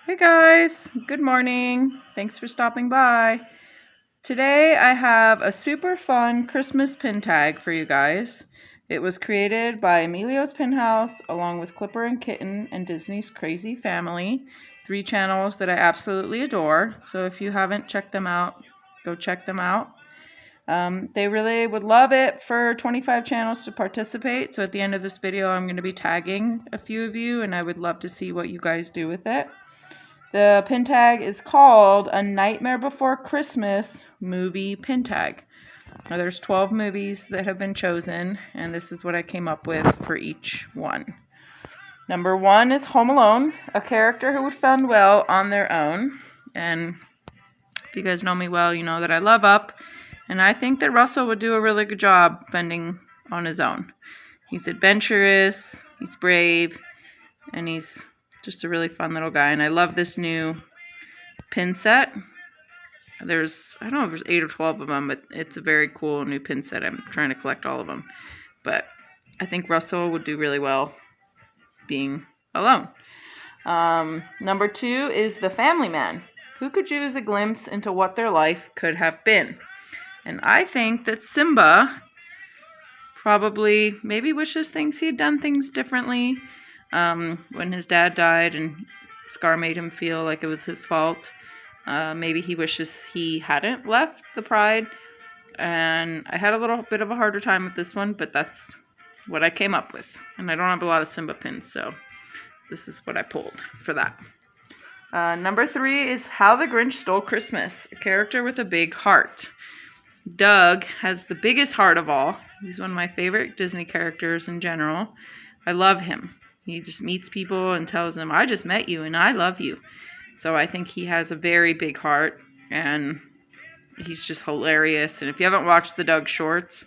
Hey guys, good morning. Thanks for stopping by. Today I have a super fun Christmas pin tag for you guys. It was created by Emilio's Pin House along with Clipper and Kitten and Disney's Crazy Family, 3 channels that I absolutely adore. So if you haven't checked them out, go check them out. They really would love it for 25 channels to participate. So at the end of this video, I'm going to be tagging a few of you and I would love to see what you guys do with it. The pin tag is called A Nightmare Before Christmas movie pin tag. Now there's 12 movies that have been chosen, and this is what I came up with for each one. Number 1 is Home Alone, a character who would fend well on their own. And if you guys know me well, you know that I love Up, and I think that Russell would do a really good job fending on his own. He's adventurous, he's brave, and he's just a really fun little guy. And I love this new pin set. I don't know if there's 8 or 12 of them, but it's a very cool new pin set. I'm trying to collect all of them. But I think Russell would do really well being alone. Number 2 is the Family Man, who could use a glimpse into what their life could have been. And I think that Simba probably maybe wishes he had done things differently. When his dad died and Scar made him feel like it was his fault. Maybe he wishes he hadn't left the Pride. And I had a little bit of a harder time with this one, but that's what I came up with. And I don't have a lot of Simba pins, so this is what I pulled for that. Number 3 is How the Grinch Stole Christmas, a character with a big heart. Doug has the biggest heart of all. He's one of my favorite Disney characters in general. I love him. He just meets people and tells them, I just met you and I love you. So I think he has a very big heart and he's just hilarious. And if you haven't watched the Doug shorts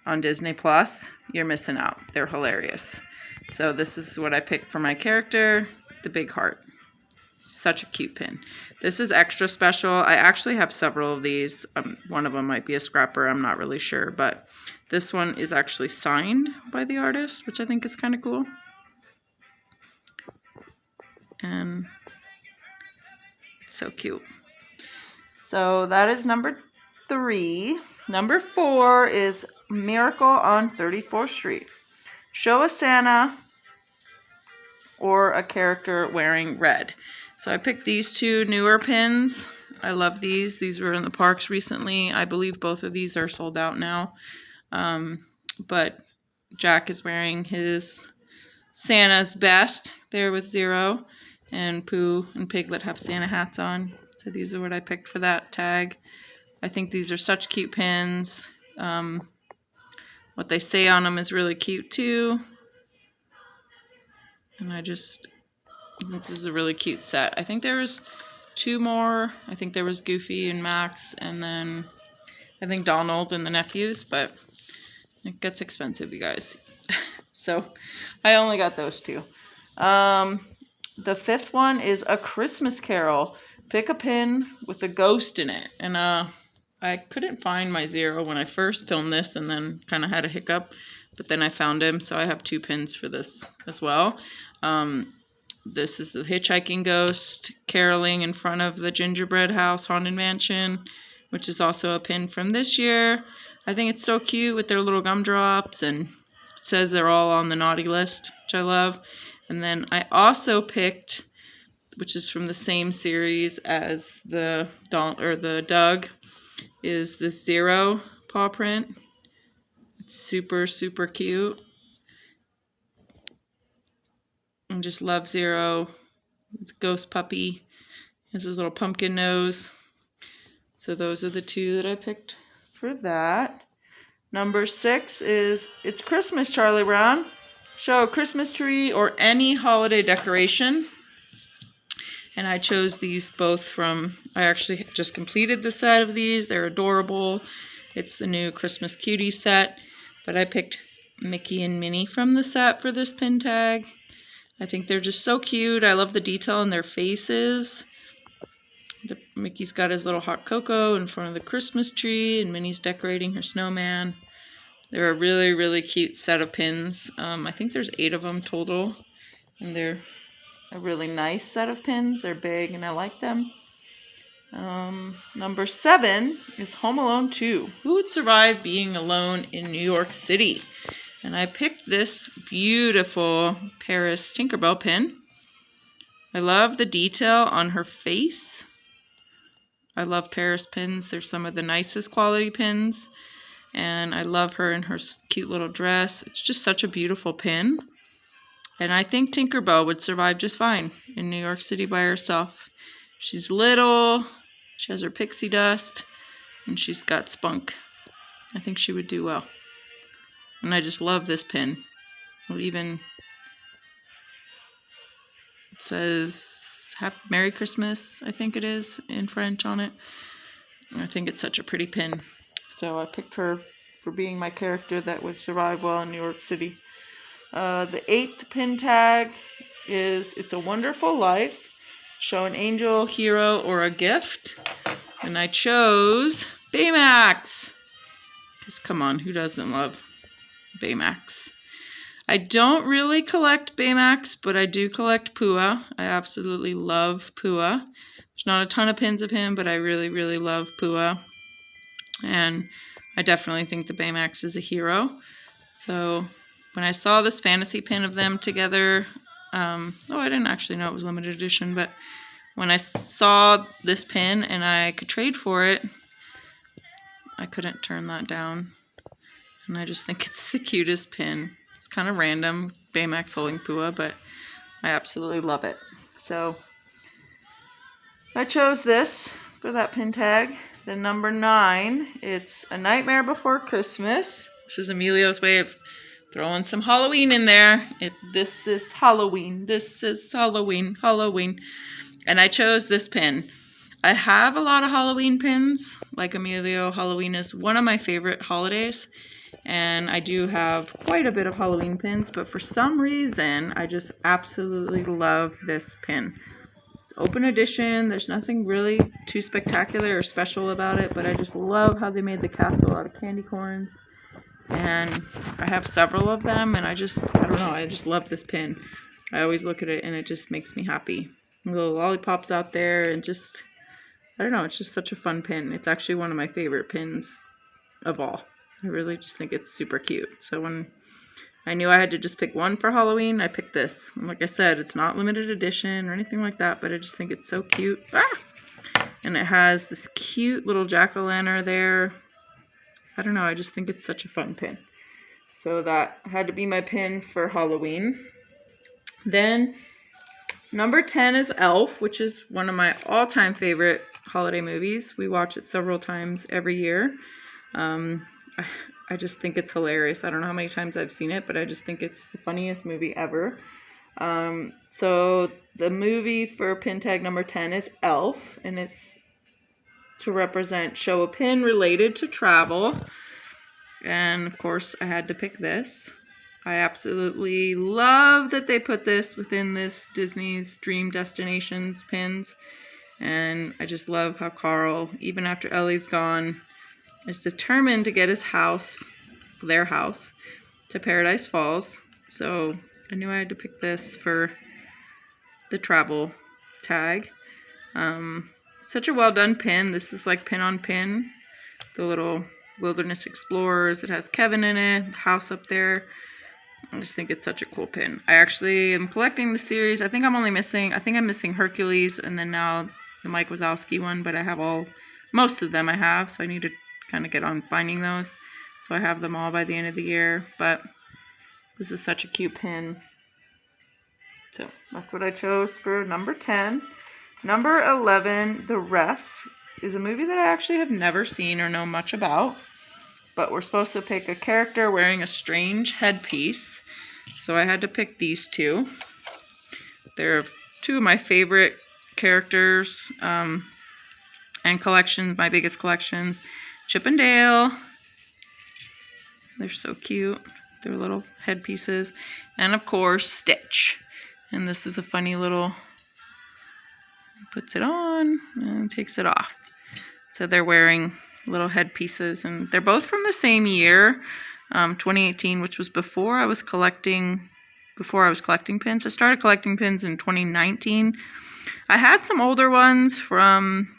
on Disney Plus, you're missing out. They're hilarious. So this is what I picked for my character, the big heart. Such a cute pin. This is extra special. I actually have several of these. One of them might be a scrapper. I'm not really sure. But this one is actually signed by the artist, which I think is kind of cool. And it's so cute. So that is number 3. Number 4 is Miracle on 34th Street. Show a Santa or a character wearing red. So I picked these 2 newer pins. I love these. These were in the parks recently. I believe both of these are sold out now. But Jack is wearing his Santa's best there with Zero. And Pooh and Piglet have Santa hats on. So these are what I picked for that tag. I think these are such cute pins. What they say on them is really cute too. And I think this is a really cute set. I think there was 2 more. I think there was Goofy and Max, and then I think Donald and the nephews, but it gets expensive, you guys. So I only got those 2. The 5th one is A Christmas Carol. Pick a pin with a ghost in it. And I couldn't find my Zero when I first filmed this and then kind of had a hiccup. But then I found him, so I have 2 pins for this as well. This is the hitchhiking ghost caroling in front of the gingerbread house haunted mansion, which is also a pin from this year. I think it's so cute with their little gumdrops, and it says they're all on the naughty list, which I love. And then I also picked, which is from the same series as the Doug, is the Zero paw print. It's super, super cute. I just love Zero. It's a ghost puppy. He has his little pumpkin nose. So those are the 2 that I picked for that. Number 6 is It's Christmas, Charlie Brown. Show a Christmas tree or any holiday decoration. And I chose these both from, I actually just completed the set of these. They're adorable. It's the new Christmas Cutie set. But I picked Mickey and Minnie from the set for this pin tag. I think they're just so cute. I love the detail in their faces. Mickey's got his little hot cocoa in front of the Christmas tree, and Minnie's decorating her snowman. They're a really, really cute set of pins. I think there's 8 of them total, and they're a really nice set of pins. They're big and I like them. Number 7 is Home Alone 2. Who would survive being alone in New York City? And I picked this beautiful Paris Tinkerbell pin. I love the detail on her face. I love Paris pins. They're some of the nicest quality pins. And I love her in her cute little dress. It's just such a beautiful pin. And I think Tinkerbell would survive just fine in New York City by herself. She's little, she has her pixie dust, and she's got spunk. I think she would do well. And I just love this pin. It says Merry Christmas, I think it is, in French on it. And I think it's such a pretty pin. So I picked her for being my character that would survive well in New York City. The 8th pin tag is It's a Wonderful Life. Show an angel, hero, or a gift. And I chose Baymax. Because come on, who doesn't love Baymax? I don't really collect Baymax, but I do collect Pua. I absolutely love Pua. There's not a ton of pins of him, but I really, really love Pua. And I definitely think the Baymax is a hero. So when I saw this fantasy pin of them together, I didn't actually know it was limited edition, but when I saw this pin and I could trade for it, I couldn't turn that down. And I just think it's the cutest pin. It's kind of random, Baymax holding Pua, but I absolutely love it. So I chose this for that pin tag. The number 9, it's A Nightmare Before Christmas. This is Emilio's way of throwing some Halloween in there. This is Halloween. This is Halloween. Halloween. And I chose this pin. I have a lot of Halloween pins. Like Emilio, Halloween is one of my favorite holidays. And I do have quite a bit of Halloween pins. But for some reason, I just absolutely love this pin. It's open edition. There's nothing really too spectacular or special about it. But I just love how they made the castle out of candy corns. And I have several of them, and I don't know, I just love this pin. I always look at it, and it just makes me happy. Little lollipops out there, and I don't know, it's just such a fun pin. It's actually one of my favorite pins of all. I really just think it's super cute. So when I knew I had to just pick one for Halloween, I picked this. And like I said, it's not limited edition or anything like that, but I just think it's so cute. And it has this cute little jack-o'-lantern there. I don't know, I just think it's such a fun pin. So that had to be my pin for Halloween. Then number 10 is Elf, which is one of my all-time favorite holiday movies. We watch it several times every year. I just think it's hilarious. I don't know how many times I've seen it, but I just think it's the funniest movie ever. So the movie for pin tag number 10 is Elf, and it's to represent show a pin related to travel. And of course I had to pick this. I absolutely love that they put this within this Disney's Dream Destinations pins. And I just love how Carl, even after Ellie's gone, is determined to get his house, their house, to Paradise Falls. So I knew I had to pick this for the travel tag. Such a well done pin. This is like pin on pin. The little Wilderness Explorers. It has Kevin in it. The house up there. I just think it's such a cool pin. I actually am collecting the series. I think I'm missing Hercules and then now the Mike Wazowski one, but I have most of them I have, so I need to kind of get on finding those. So I have them all by the end of the year, but this is such a cute pin. So that's what I chose for number 10. Number 11, The Ref, is a movie that I actually have never seen or know much about. But we're supposed to pick a character wearing a strange headpiece. So I had to pick these two. They're two of my favorite characters and collections, my biggest collections. Chip and Dale. They're so cute. They're little headpieces. And of course, Stitch. And this is a funny little... puts it on and takes it off. So they're wearing little headpieces, and they're both from the same year, 2018, which was before I was collecting before I was collecting pins. I started collecting pins in 2019. I had some older ones from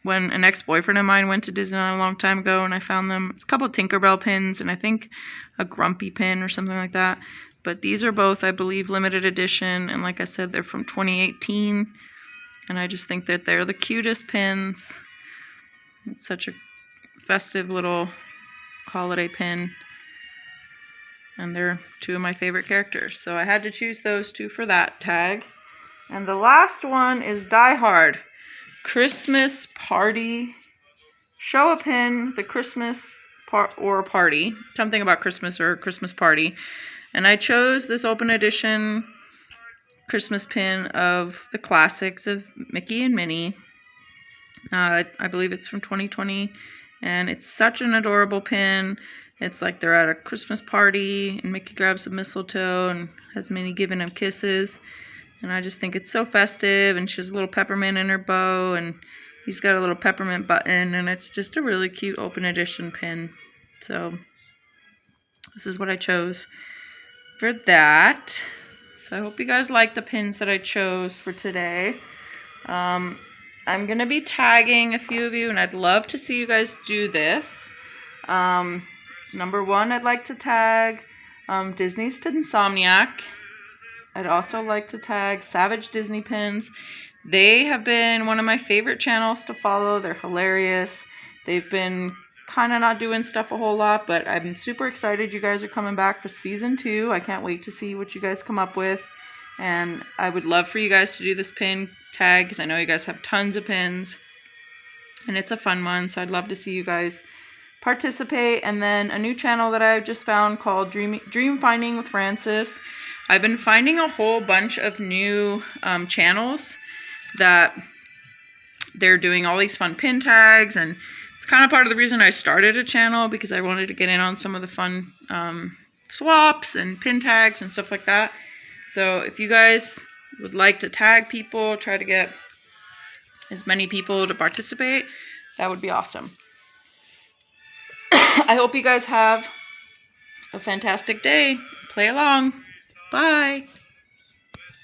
when an ex-boyfriend of mine went to Disneyland a long time ago, and I found them. It's a couple of Tinkerbell pins and I think a Grumpy pin or something like that. But these are both, I believe, limited edition, and like I said, they're from 2018. And I just think that they're the cutest pins. It's such a festive little holiday pin. And they're two of my favorite characters. So I had to choose those two for that tag. And the last one is Die Hard. Christmas Party. Show a pin, the Christmas or party. Something about Christmas or Christmas party. And I chose this open edition Christmas pin of the classics of Mickey and Minnie. I believe it's from 2020. And it's such an adorable pin. It's like they're at a Christmas party and Mickey grabs some mistletoe and has Minnie giving him kisses. And I just think it's so festive, and she has a little peppermint in her bow, and he's got a little peppermint button, and it's just a really cute open edition pin. So this is what I chose for that. So I hope you guys like the pins that I chose for today. I'm going to be tagging a few of you, and I'd love to see you guys do this. Number one, I'd like to tag Disney's Pinsomniac. I'd also like to tag Savage Disney Pins. They have been one of my favorite channels to follow. They're hilarious. They've been kind of not doing stuff a whole lot, but I'm super excited you guys are coming back for season 2. I can't wait to see what you guys come up with. And I would love for you guys to do this pin tag because I know you guys have tons of pins. And it's a fun one, so I'd love to see you guys participate. And then a new channel that I've just found called Dream Finding with Francis. I've been finding a whole bunch of new channels that they're doing all these fun pin tags, and it's kind of part of the reason I started a channel, because I wanted to get in on some of the fun swaps and pin tags and stuff like that. So if you guys would like to tag people, try to get as many people to participate, that would be awesome. I hope you guys have a fantastic day. Play along. Bye.